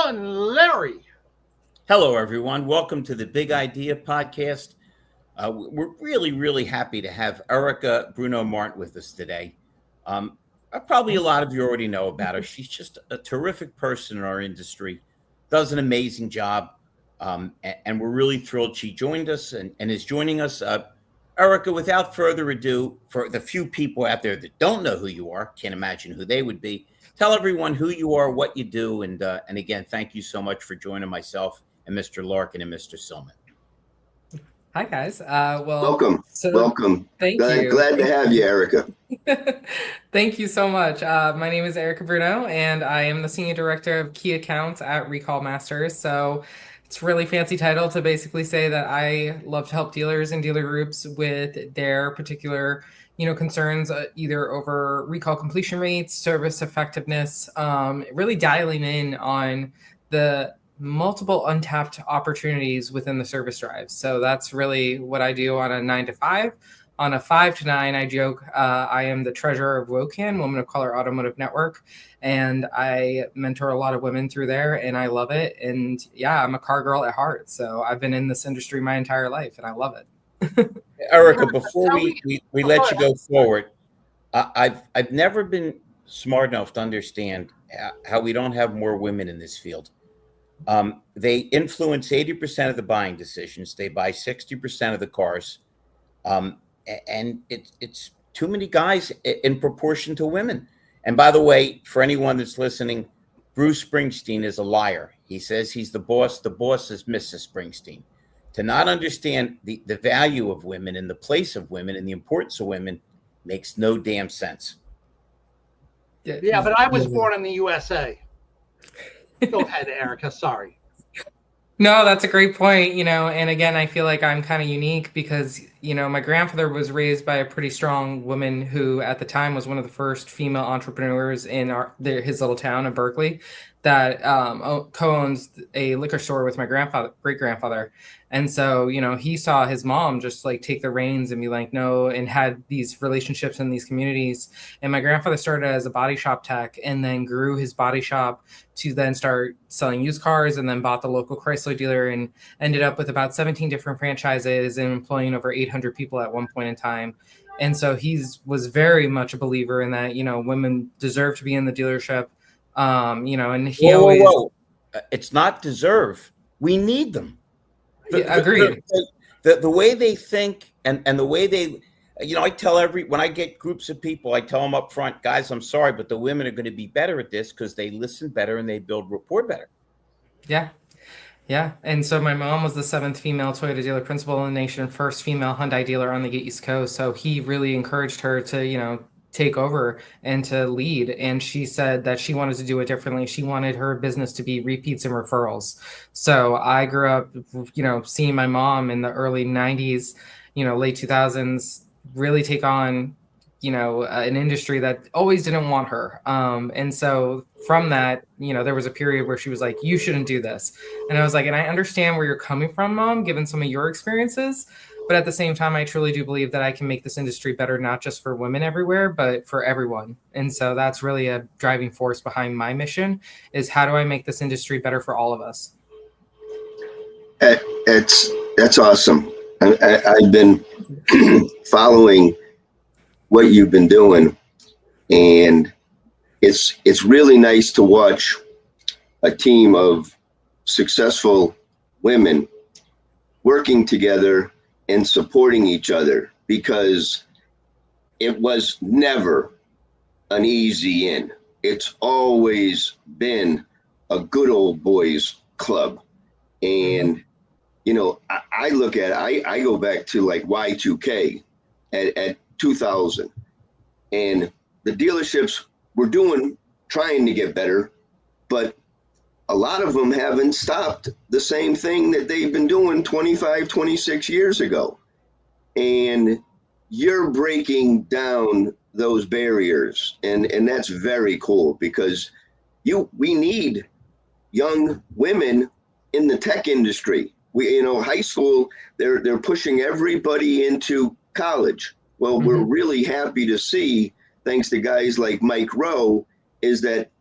Paul and Larry. Hello, everyone. Welcome to the Big Idea Podcast. We're really happy to have Erica Bruno-Martin with us today. Probably a lot of you already know about her. She's just a terrific person in our industry, does an amazing job, and we're really thrilled she joined us and is joining us. Erica, without further ado, for the few people out there that don't know who you are, can't imagine who they would be, tell everyone who you are, what you do, and again, thank you so much for joining myself and Mr. Larkin and Mr. Silman. Hi, guys. Welcome. Thank you. Glad to have you, Erica. Thank you so much. My name is Erica Bruno, and I am the Senior Director of Key Accounts at Recall Masters. So it's a really fancy title to basically say that I love to help dealers and dealer groups with their particular concerns, either over recall completion rates, service effectiveness, really dialing in on the multiple untapped opportunities within the service drive. So that's really what I do on a 9 to 5. On a 5 to 9, I joke, I am the treasurer of WOCAN, Women of Color Automotive Network, and I mentor a lot of women through there, and I love it. And yeah, I'm a car girl at heart. So I've been in this industry my entire life, and I love it. Erica, before we let you go forward, I've never been smart enough to understand how we don't have more women in this field. They influence 80% of the buying decisions. They buy 60% of the cars, and it's too many guys in proportion to women. And by the way, for anyone that's listening, Bruce Springsteen is a liar. He says he's the boss. The boss is Mrs. Springsteen. To not understand the value of women and the place of women and the importance of women makes no damn sense. Yeah, but I was born in the USA. Go ahead, Erica. Sorry. No, that's a great point. And again, I feel like I'm kind of unique because, my grandfather was raised by a pretty strong woman who at the time was one of the first female entrepreneurs in his little town of Berkeley that co-owns a liquor store with my great grandfather. And so, he saw his mom just like take the reins and be like, no, and had these relationships in these communities. And my grandfather started as a body shop tech and then grew his body shop to then start selling used cars, and then bought the local Chrysler dealer and ended up with about 17 different franchises and employing over 800 people at one point in time. And so he was very much a believer in that, women deserve to be in the dealership. And he whoa. It's not deserve. We need them. Agreed. The way they think and the way they, I tell when I get groups of people, I tell them up front, guys, I'm sorry, but the women are going to be better at this because they listen better and they build rapport better. Yeah. And so my mom was the 7th female Toyota dealer principal in the nation, first female Hyundai dealer on the East Coast. So he really encouraged her to, take over and to lead. And she said that she wanted to do it differently. She wanted her business to be repeats and referrals. So I grew up, seeing my mom in the early 90s, late 2000s, really take on, an industry that always didn't want her. And so from that, there was a period where she was like, you shouldn't do this. And I was like, and I understand where you're coming from, Mom, given some of your experiences. But at the same time, I truly do believe that I can make this industry better, not just for women everywhere, but for everyone. And so that's really a driving force behind my mission is how do I make this industry better for all of us? That's awesome. I've been following what you've been doing, and it's really nice to watch a team of successful women working together and supporting each other, because it was never an easy in. It's always been a good old boys club. And, I look at it, I go back to like Y2K at 2000, and the dealerships were trying to get better, but a lot of them haven't stopped the same thing that they've been doing 25, 26 years ago. And you're breaking down those barriers. And that's very cool, because we need young women in the tech industry. High school, they're pushing everybody into college. Well, we're really happy to see, thanks to guys like Mike Rowe, is that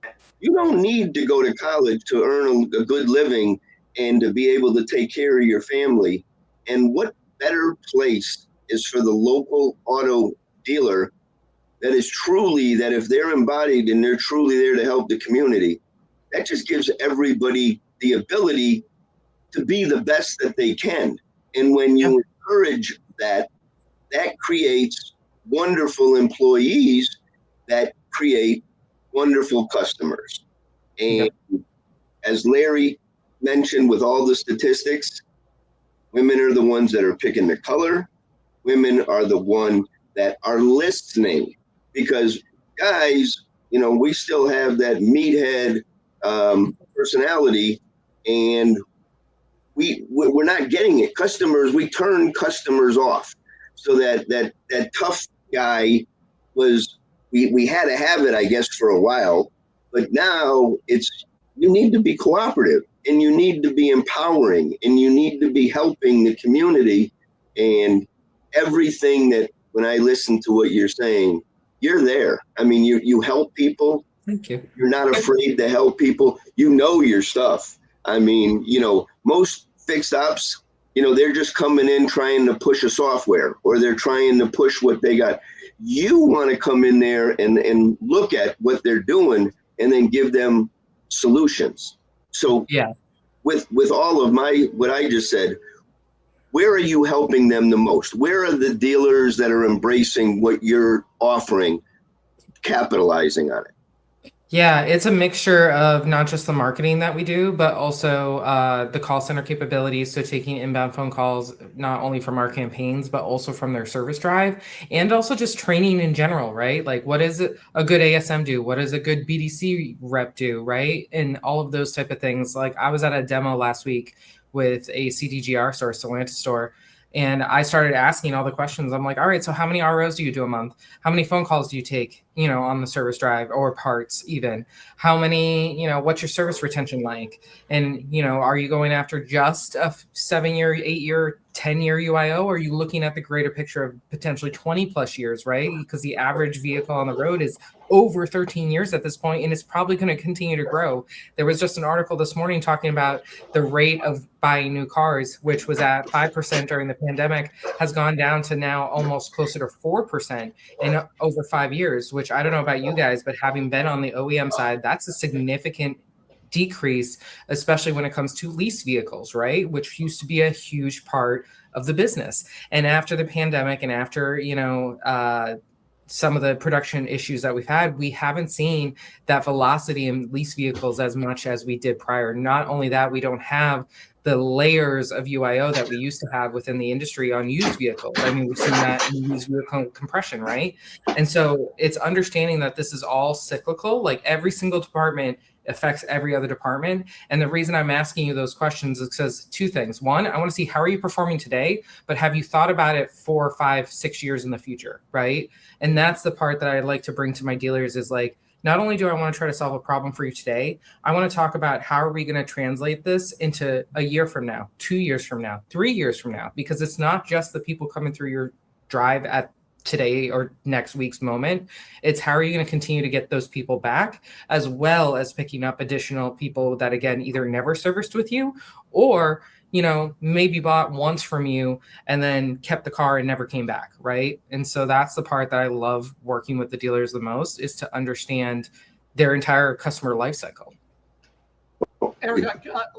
You don't need to go to college to earn a good living and to be able to take care of your family. And what better place is for the local auto dealer that is truly, that if they're embodied and they're truly there to help the community, that just gives everybody the ability to be the best that they can. And when you encourage that, that creates wonderful employees that create wonderful customers. And as Larry mentioned, with all the statistics, women are the ones that are picking the color. Women are the one that are listening, because guys, you know, we still have that meathead personality, and we're not getting it. Customers, we turn customers off. So that tough guy was, we had to have it, I guess, for a while, but now it's, you need to be cooperative, and you need to be empowering, and you need to be helping the community. And everything that, when I listen to what you're saying, you're there. I mean, you help people. Thank you. You're not afraid to help people. You know your stuff. I mean, you know, most fix ops, you know, they're just coming in trying to push a software, or they're trying to push what they got. You want to come in there and look at what they're doing and then give them solutions. So yeah, with all of what I just said, where are you helping them the most? Where are the dealers that are embracing what you're offering, capitalizing on it? Yeah, it's a mixture of not just the marketing that we do, but also the call center capabilities. So taking inbound phone calls, not only from our campaigns, but also from their service drive, and also just training in general, right? Like, what does a good ASM do? What does a good BDC rep do, right? And all of those type of things. Like, I was at a demo last week with a CDGR store, Stellantis store, and I started asking all the questions. I'm like, all right, so how many ROs do you do a month? How many phone calls do you take, you know, on the service drive or parts even? How many, you know, what's your service retention like? And, you know, are you going after just a 7-year, 8-year, 10-year UIO? Or are you looking at the greater picture of potentially 20 plus years, right? Because the average vehicle on the road is over 13 years at this point, and it's probably going to continue to grow. There was just an article this morning talking about the rate of buying new cars, which was at 5% during the pandemic, has gone down to now almost closer to 4% in over 5 years, which I don't know about you guys, but having been on the OEM side, that's a significant decrease, especially when it comes to lease vehicles, right? Which used to be a huge part of the business. And after the pandemic and after, you know, some of the production issues that we've had, we haven't seen that velocity in lease vehicles as much as we did prior. Not only that, we don't have the layers of UIO that we used to have within the industry on used vehicles. I mean, we've seen that in used vehicle compression, right? And so it's understanding that this is all cyclical. Like, every single department affects every other department. And the reason I'm asking you those questions is because two things. One, I want to see how are you performing today, but have you thought about it 4, 5, 6 years in the future, right? And that's the part that I like to bring to my dealers is like, not only do I want to try to solve a problem for you today, I want to talk about how are we going to translate this into a year from now, 2 years from now, 3 years from now, because it's not just the people coming through your drive at today or next week's moment. It's how are you going to continue to get those people back, as well as picking up additional people that, again, either never serviced with you or, you know, maybe bought once from you and then kept the car and never came back, right? And so that's the part that I love working with the dealers the most, is to understand their entire customer life cycle. Eric,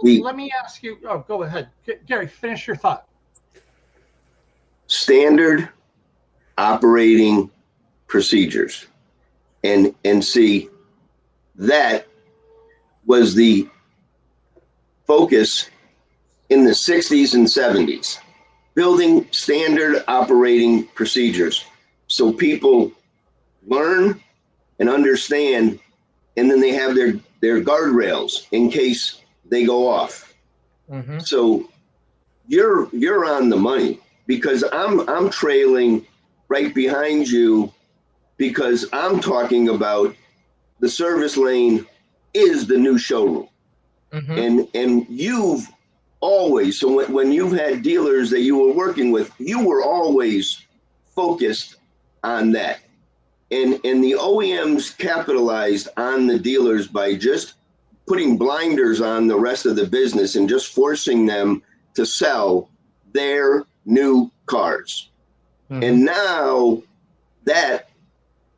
let me ask you. Oh, go ahead, Gary. Finish your thought. Standard operating procedures, and see, that was the focus in the 60s and 70s, building standard operating procedures so people learn and understand, and then they have their guardrails in case they go off. Mm-hmm. So you're on the money, because I'm trailing right behind you, because I'm talking about the service lane is the new showroom. Mm-hmm. And you've always, so when you've had dealers that you were working with, you were always focused on that. and the OEMs capitalized on the dealers by just putting blinders on the rest of the business and just forcing them to sell their new cars. Mm-hmm. And now that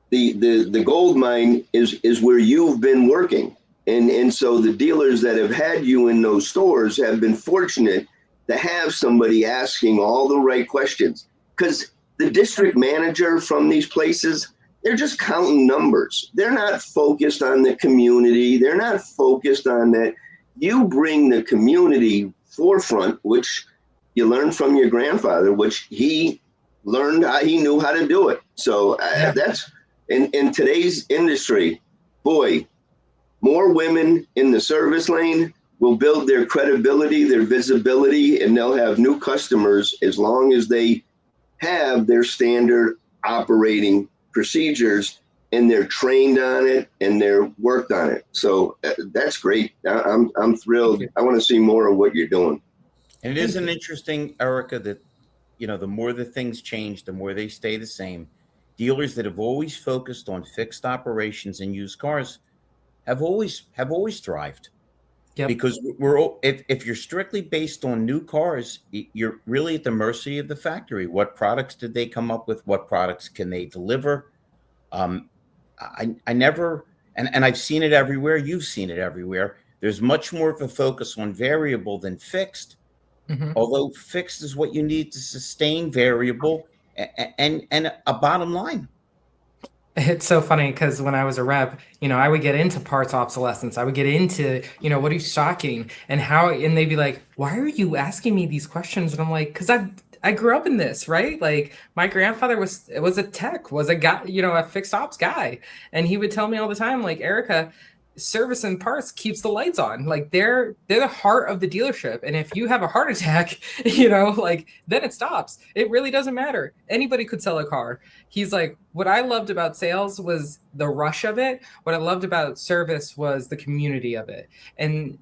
the gold mine is where you've been working. And so the dealers that have had you in those stores have been fortunate to have somebody asking all the right questions, because the district manager from these places, they're just counting numbers. They're not focused on the community. They're not focused on that. You bring the community forefront, which you learned from your grandfather, which he learned how, he knew how to do it. So that's in today's industry, boy, more women in the service lane will build their credibility, their visibility, and they'll have new customers as long as they have their standard operating procedures and they're trained on it and they're worked on it. So that's great. I'm thrilled. I want to see more of what you're doing. And it isn't interesting, Erica, that, you know, the more the things change, the more they stay the same. Dealers that have always focused on fixed operations and used cars have always thrived. Yep. Because if you're strictly based on new cars, you're really at the mercy of the factory. What products did they come up with? What products can they deliver? I never, and I've seen it everywhere. You've seen it everywhere. There's much more of a focus on variable than fixed. Mm-hmm. Although fixed is what you need to sustain variable and a bottom line. It's so funny because when I was a rep, you know, I would get into parts obsolescence. I would get into, you know, what are you stocking and how, and they'd be like, why are you asking me these questions? And I'm like, because I grew up in this, right? Like my grandfather was a tech, was a guy, you know, a fixed ops guy. And he would tell me all the time, like, Erica, service and parts keeps the lights on. Like they're the heart of the dealership. And if you have a heart attack, you know, like then it stops. It really doesn't matter. Anybody could sell a car. He's like, what I loved about sales was the rush of it. What I loved about service was the community of it. And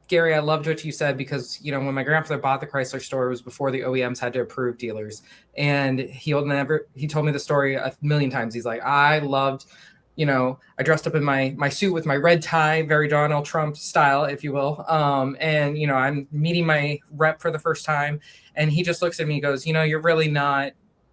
Gary, I loved what you said because, you know, when my grandfather bought the Chrysler store, it was before the OEMs had to approve dealers. And he told me the story a million times. He's like, I loved, you know, I dressed up in my suit with my red tie, very Donald Trump style, if you will. And, you know, I'm meeting my rep for the first time. And he just looks at me and goes, you know, you're really not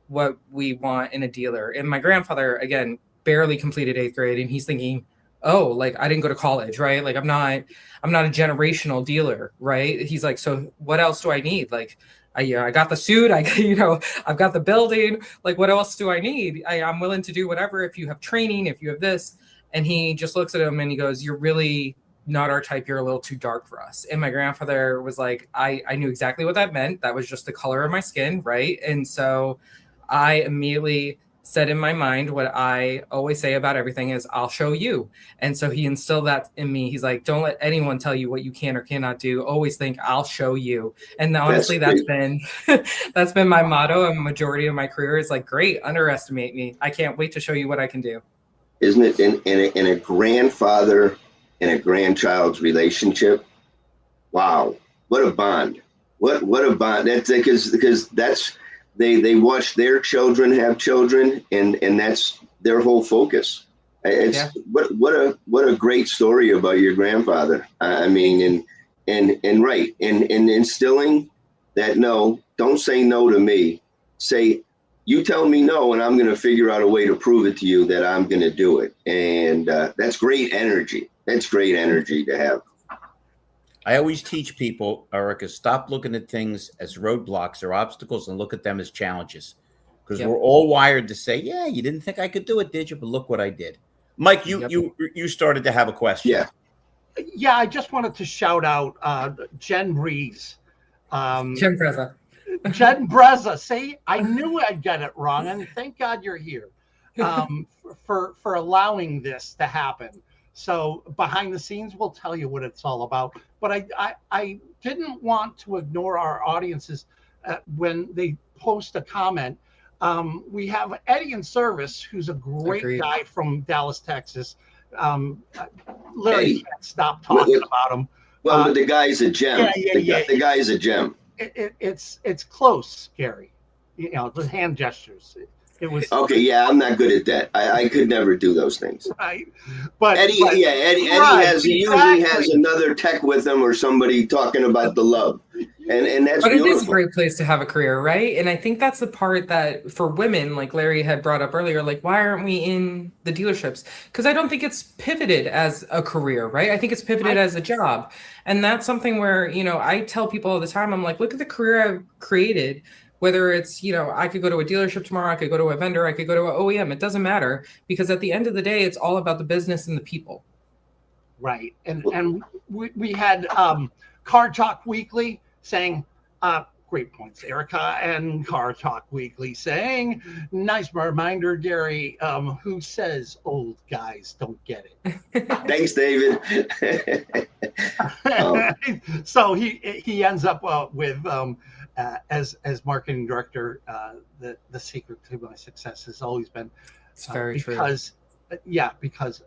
what we want in a dealer. And my grandfather, again, barely completed 8th grade. And he's thinking, oh, like I didn't go to college, right? Like I'm not a generational dealer, right? He's like, so what else do I need? Like, I got the suit, I've got the building. Like, what else do I need? I'm willing to do whatever. If you have training, if you have this. And he just looks at him and he goes, you're really not our type. You're a little too dark for us. And my grandfather was like, I knew exactly what that meant. That was just the color of my skin. Right. And so I immediately said in my mind, what I always say about everything is I'll show you. And so he instilled that in me. He's like, don't let anyone tell you what you can or cannot do. Always think I'll show you. And honestly, that's been my motto. And majority of my career is like, great, underestimate me. I can't wait to show you what I can do. Isn't it in a grandfather and a grandchild's relationship? Wow. What a bond. What a bond. That's because that's, They watch their children have children, and that's their whole focus. It's what a great story about your grandfather. I mean, and right, and instilling that no, don't say no to me. Say, you tell me no, and I'm going to figure out a way to prove it to you that I'm going to do it. And that's great energy. That's great energy to have. I always teach people, Erica, stop looking at things as roadblocks or obstacles and look at them as challenges. Because we're all wired to say, yeah, you didn't think I could do it, did you? But look what I did. Mike, you started to have a question. Yeah, I just wanted to shout out Jen Breeze. Jen Breza. Jen Breza. See, I knew I'd get it wrong, and thank God you're here for allowing this to happen. So behind the scenes, we'll tell you what it's all about. But I didn't want to ignore our audiences when they post a comment. We have Eddie in service, who's a great guy from Dallas, Texas. Larry can't stop talking about him. Well, but the guy's a gem. The guy's a gem. It's close, Gary. You know, the hand gestures. It was Okay, yeah, I'm not good at that. I could never do those things. right, but Eddie, but yeah, Eddie right, has he usually has exactly. another tech with him or somebody talking about the love, and that's But it is a beautiful. great place to have a career, right? And I think that's the part that for women, like Larry had brought up earlier, like why aren't we in the dealerships? Because I don't think it's pivoted as a career, right? I think it's pivoted as a job. And that's something where, I tell people all the time, I'm like, look at the career I've created. Whether it's, I could go to a dealership tomorrow, I could go to a vendor, I could go to an OEM. It doesn't matter because at the end of the day, it's all about the business and the people. Right, and we had Car Talk Weekly saying, great points, Erica, and Car Talk Weekly saying, nice reminder, Gary, who says old guys don't get it. Thanks, David. So he ends up with as marketing director, the secret to my success has always been It's very true. Because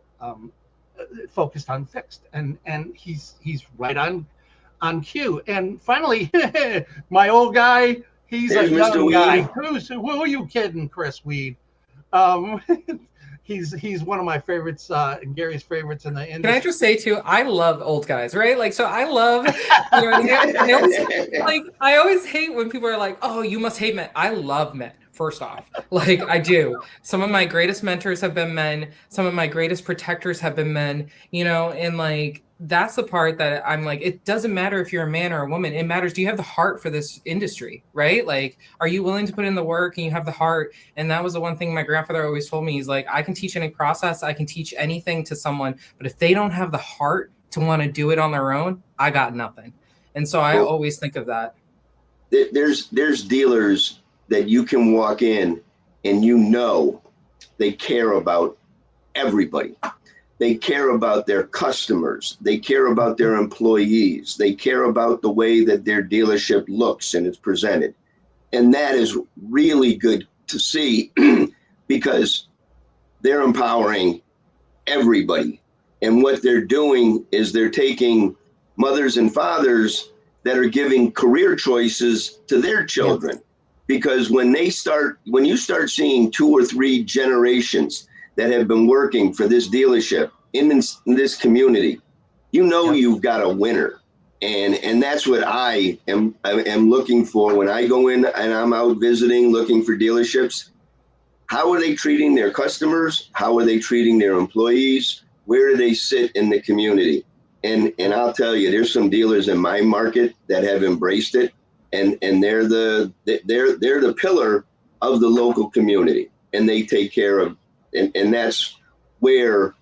focused on fixed, and he's right on cue. And finally, my old guy, he's There's a young Mr. guy. Weed. Who are you kidding, Chris Weed? He's one of my favorites, and Gary's favorites in the industry. Can I just say too, I love old guys, right? Like, so I love, I always hate when people are like, oh, you must hate men. I love men. First off, like I do. Some of my greatest mentors have been men. Some of my greatest protectors have been men, and like, that's the part that I'm like, it doesn't matter if you're a man or a woman. It matters. Do you have the heart for this industry, right? Like, are you willing to put in the work and you have the heart? And that was the one thing my grandfather always told me. He's like, I can teach any process. I can teach anything to someone, but if they don't have the heart to want to do it on their own, I got nothing. And so I always think of that. There's dealers that you can walk in and they care about everybody. They care about their customers. They care about their employees. They care about the way that their dealership looks and it's presented. And that is really good to see because they're empowering everybody. And what they're doing is they're taking mothers and fathers that are giving career choices to their children. Yes. Because when you start seeing 2 or 3 generations that have been working for this dealership in this community, you've got a winner. And that's what I am looking for when I go in and I'm out visiting, looking for dealerships. How are they treating their customers? How are they treating their employees? Where do they sit in the community? And I'll tell you, there's some dealers in my market that have embraced it. And they're the pillar of the local community, and they take care of, and that's where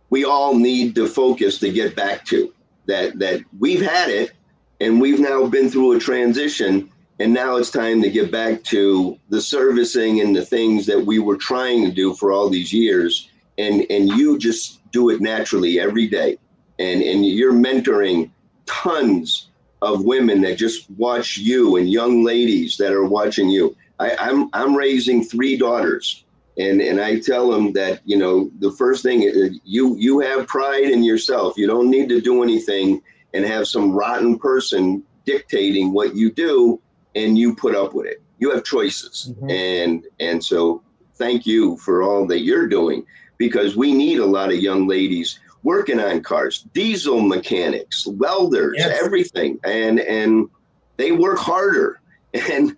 we all need to focus to get back to that we've had it, and we've now been through a transition, and now it's time to get back to the servicing and the things that we were trying to do for all these years, and you just do it naturally every day, and you're mentoring tons of women that just watch you and young ladies that are watching you. I'm raising 3 daughters, and I tell them that, the first thing is you have pride in yourself. You don't need to do anything and have some rotten person dictating what you do, and you put up with it. You have choices. Mm-hmm. And so thank you for all that you're doing, because we need a lot of young ladies working on cars, diesel mechanics, welders, yes. Everything. And they work harder. And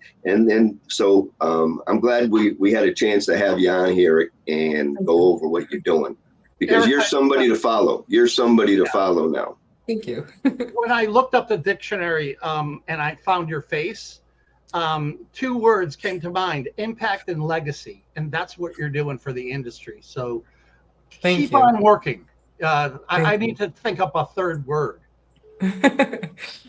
so I'm glad we had a chance to have you on here and go over what you're doing, because you're somebody to follow. You're somebody to follow now. Thank you. When I looked up the dictionary and I found your face, 2 words came to mind: impact and legacy. And that's what you're doing for the industry. So keep on working. I need to think up a 3rd word.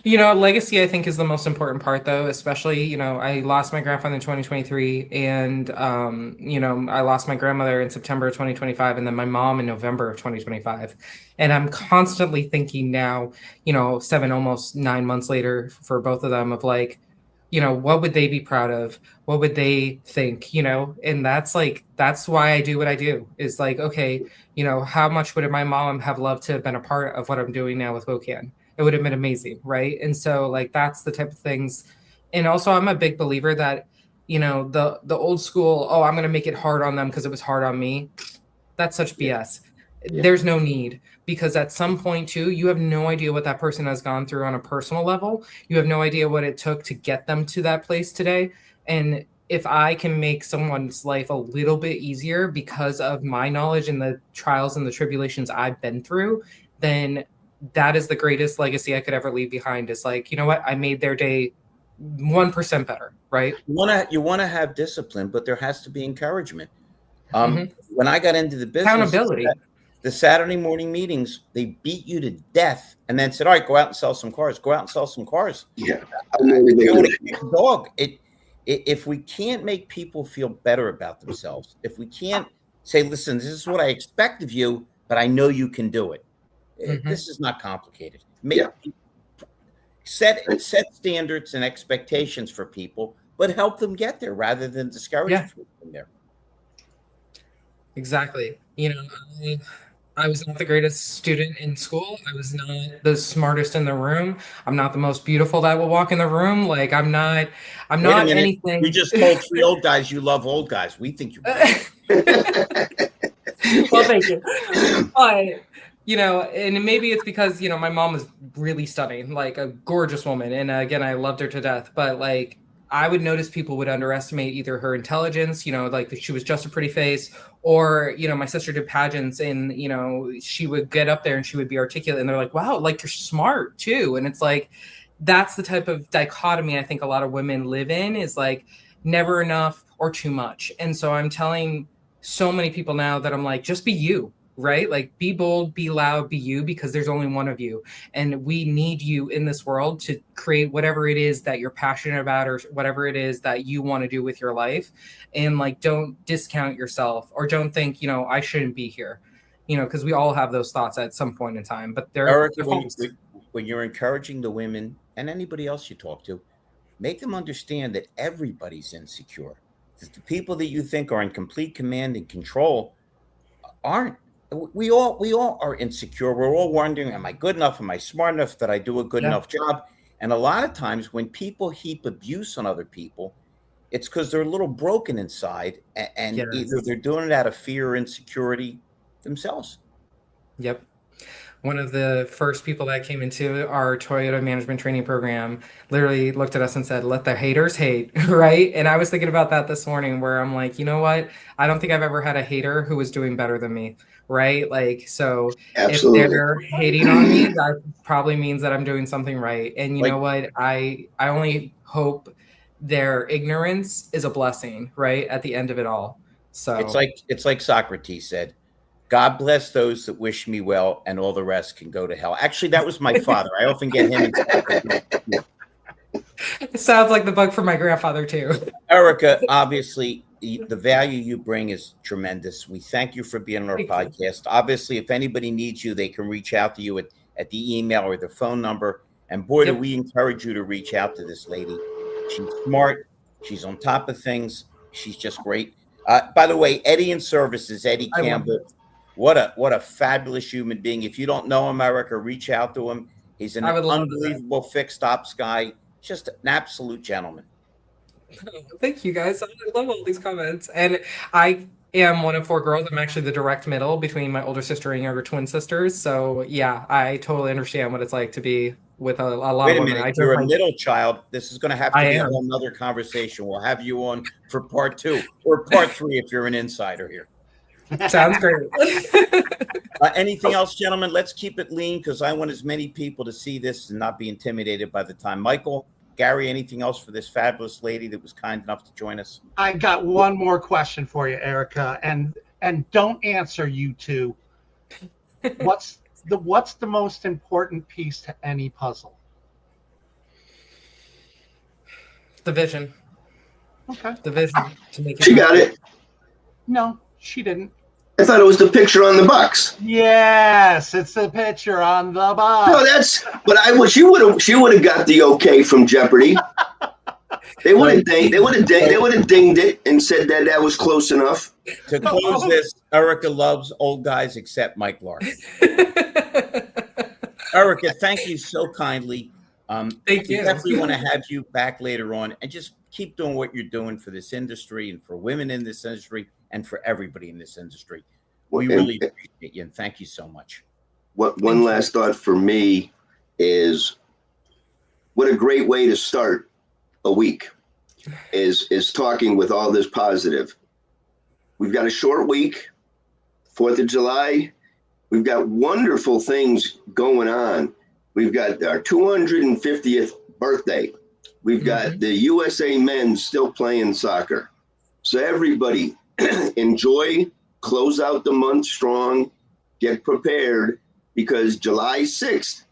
Legacy, I think, is the most important part, though, especially, I lost my grandfather in 2023 and, I lost my grandmother in September of 2025 and then my mom in November of 2025. And I'm constantly thinking now, 7, almost 9 months later for both of them of like, what would they be proud of? What would they think, and that's why I do what I do is like, okay, how much would my mom have loved to have been a part of what I'm doing now with WOCAN? It would have been amazing. Right. And so like, that's the type of things. And also I'm a big believer that the old school, oh, I'm going to make it hard on them because it was hard on me. That's such BS. Yeah. There's no need, because at some point too, you have no idea what that person has gone through on a personal level. You have no idea what it took to get them to that place today. And if I can make someone's life a little bit easier because of my knowledge and the trials and the tribulations I've been through, then that is the greatest legacy I could ever leave behind. Is like, you know what? I made their day 1% better, right? You want to have discipline, but there has to be encouragement. When I got into the business, Accountability. The Saturday morning meetings, they beat you to death and then said, all right, go out and sell some cars. Go out and sell some cars. Yeah. Dog. If we can't make people feel better about themselves, if we can't say, listen, this is what I expect of you, but I know you can do it. This is not complicated. Set standards and expectations for people, but help them get there rather than discourage them from there. Exactly. I was not the greatest student in school. I was not the smartest in the room. I'm not the most beautiful that will walk in the room. Like I'm not anything. You just told 3 old guys you love old guys. We think you're well, thank you. But and maybe it's because my mom was really stunning, like a gorgeous woman, and again, I loved her to death. But like I would notice people would underestimate either her intelligence, like she was just a pretty face, or, my sister did pageants and, she would get up there and she would be articulate and they're like, wow, like you're smart too. And it's like, that's the type of dichotomy I think a lot of women live in, is like never enough or too much. And so I'm telling so many people now that I'm like, just be you. Right? Like be bold, be loud, be you, because there's only one of you. And we need you in this world to create whatever it is that you're passionate about or whatever it is that you want to do with your life. And like, don't discount yourself or don't think, I shouldn't be here, because we all have those thoughts at some point in time. But they're when you're encouraging the women and anybody else you talk to, make them understand that everybody's insecure. That the people that you think are in complete command and control aren't. We all are insecure. We're all wondering, am I good enough? Am I smart enough? That I do a good enough job? And a lot of times when people heap abuse on other people, it's because they're a little broken inside, and either they're doing it out of fear or insecurity themselves. Yep. One of the first people that came into our Toyota management training program literally looked at us and said, let the haters hate, right? And I was thinking about that this morning, where I'm like, you know what? I don't think I've ever had a hater who was doing better than me, right? Like, so Absolutely. If they're hating on me, that probably means that I'm doing something right. And you know what? I only hope their ignorance is a blessing, right? At the end of it all. So it's like Socrates said, God bless those that wish me well, and all the rest can go to hell. Actually, that was my father. I often get him. It sounds like the book from my grandfather too. Erica, obviously, the value you bring is tremendous. We thank you for being on our podcast. Obviously, if anybody needs you, they can reach out to you at the email or the phone number. And boy, do we encourage you to reach out to this lady. She's smart. She's on top of things. She's just great. By the way, Eddie in Services, Eddie Campbell. What a fabulous human being. If you don't know him, Erica, reach out to him. He's an unbelievable fixed ops guy. Just an absolute gentleman. Thank you, guys. I love all these comments. And I am one of 4 girls. I'm actually the direct middle between my older sister and younger twin sisters. So yeah, I totally understand what it's like to be with a lot of women. Minute, you're a middle child. This is going to have to be a whole nother conversation. We'll have you on for part 2 or part 3 if you're an insider here. Sounds great. Anything else, gentlemen? Let's keep it lean because I want as many people to see this and not be intimidated by the time. Michael, Gary, anything else for this fabulous lady that was kind enough to join us? I got one more question for you, Erica, and don't answer you two. What's the most important piece to any puzzle? The vision. Okay. The vision to make it. She got it. No, she didn't. I thought it was the picture on the box. Yes, it's the picture on the box. No, but she would have got the okay from Jeopardy. They would have dinged it and said that was close enough. To close this, Erica loves old guys except Mike Larkin. Erica, thank you so kindly. Thank you. We definitely want to have you back later on, and just keep doing what you're doing for this industry and for women in this industry and for everybody in this industry. We really appreciate you, and thank you so much. One last thought for me is, what a great way to start a week is talking with all this positive. We've got a short week, 4th of July. We've got wonderful things going on. We've got our 250th birthday. We've got the USA men still playing soccer. So everybody enjoy, close out the month strong, get prepared, because July 6th,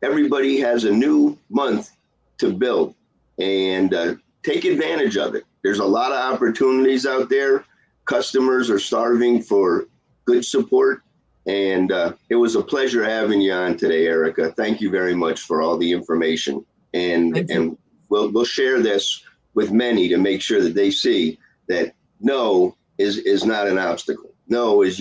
everybody has a new month to build, and take advantage of it. There's a lot of opportunities out there. Customers are starving for good support. And it was a pleasure having you on today, Erica. Thank you very much for all the information. And we'll share this with many to make sure that they see that no is not an obstacle. No is